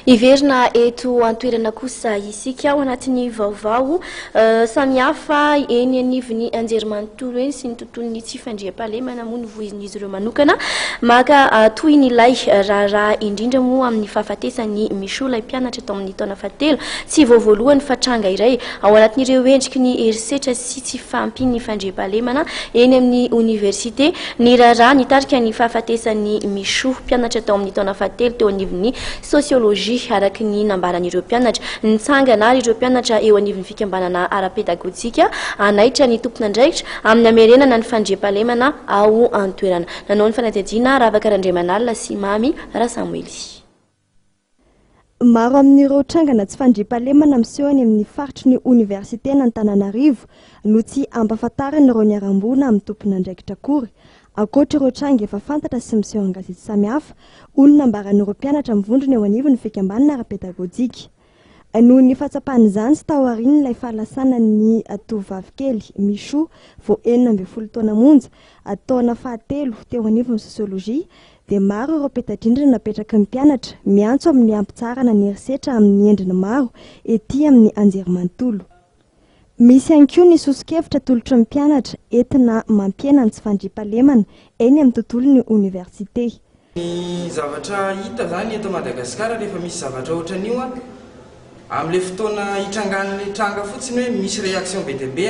Iverina eto antoerana kosa isika ao anatin'ny vaovao samihafa eny anivon'ny anjerimanontolo eny sy ny tontolon'ny tsy fandriam-pahalemana moa novoizin'izy ireo manokana maka toy ny ilay raharaha indrindra moa amin'ny fahafatesany misolay mpianatra eto amin'ny taona fahatelo tsy voavoalohany fatranga iray ao anatin'ireo endriky ny herisetra sy tsy fampiny fandriam-pahalemana eny amin'ny université ny raharaha nitarika ny fahafatesany miso mpianatra tao amin'ny taona fahatelo teo anivon'ny sociologie araky ny nambaran'ireo mpianatra nitsangana ary ireo mpianatra eo anivon'ny fikambanana ara-pedagojika anaitra ny tompona andraikitra amin'ny amerenana ny fandriam-pahalemana ao antoerana nanao ny fanadihadiana Ravakarandriamanalina sy Mamy Rasamuely. Maro amin'ireo trangana tsy fandriam-pahalemana miseho any amin'ny faritry ny université n'Antananarivo no tsy ampahafantarany ireo niarambona amin'ny tompona andraikitra akory. Ankoatra ireo tranga efa fantatra sy miseho an-gazety samihafa, olona nambaran'ireo mpianatra mivondrona eo anivon'ny fikambanana ara-pedagojika. Noho ny fatsapan'izany sy tao aoriana ilay fahalasana ny tovovavy kely Miso vao 12 taona monja taona fahatelo teo anivon'ny sosiolojia dia maro ireo peta-drindrina napetraky ny mpianatra miantso amin'ny ampitsarana ny herisetra amin'ny endriny maro ety amin'ny anjerimanontolo. Misy ihany koa ny sosikevitra tolotry ny mpianatra entina mampiena ny tsy fandriam-pahalemana eny amin'ny tontolon'ny université. Ny zavatra hita zany eto Madagasikara rehefa misy zavatra ohatran'io amin'ilay fotoana hitrangan'ny tranga fotsiny hoe misy réaction be dia be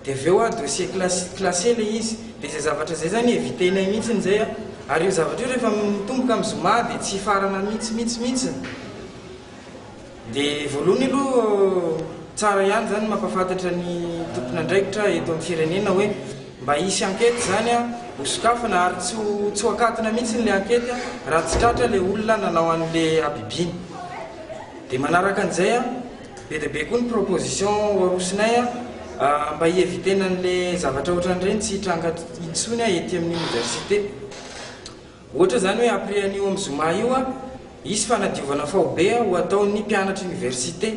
dia avy eo dossier classé ilay izy dia izay zavatra izay zany evitenay mihitsy zay ary io zavatra io rehefa mitomboka amin'ny zoma dia tsy farana mihitsy dia voalohany aloha tsara ihany zany mampafantatra ny tompona andraikitra eto amin'ny firenena hoe mba hisy ankety zany hosokafana ary tsy hoakatona mihitsy n'ilay ankety raha tsy tratra ilay olona nanao an'ilay abibiny. Dia manaraka an'izay be dia be koa ny proposition arosinay mba hievitena n'ilay zavatra ohatran'ireny tsy hitranga intsony ety amin'ny université. Ohatra zany hoe après an'io amin'ny zoma io isy fanadiovana faobe ho ataon'ny mpianatra université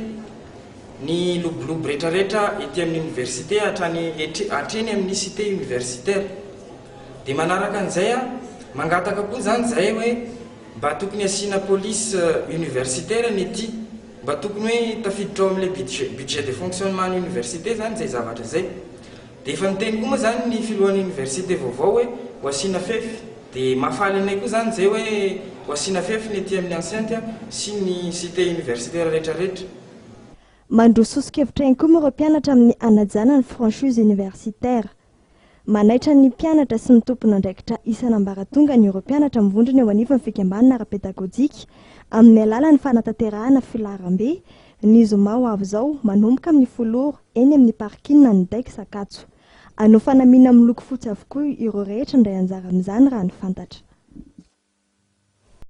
ny lobolobo rehetrarehetra ety amin'ny université hatreny amin'ny cité universitaire. Dia manaraka an'izay mangataka koa zany zay hoe mba tokony asiana police universitaire ny ety mba tokony hoe tafiditra ao amin'ilay budget de fonctionnement ny université zany zay zavatra zay. Dia efa niteny koa moa zany ny filohan'ny université vaovao hoe ho asiana fefy. Dia mahafaly anay koa zany zay hoe ho asiana fefy ny ety amin'ny enceinte sy ny cité universitaire rehetrarehetra. Mandro sosikevitra ihany koa ireo mpianatra amin'ny anajana ny franchise universitaire. Manaitra ny mpianatra sy ny tompona andraikitra isan'ambaratonga ny ireo mpianatra mivondrona eo anivon'ny fikambanana ara-pedagojika amin'ny alalan'ny fanatanterahana filaharam-be ny zoma ho avy izao manomboka amin'ny foloro eny amin'ny parkina ny Daika Sakatso. Anao fanamiana amin'ny loko fotsy avokoa ireo rehetra indray anjara amin'izany raha ny fantatra.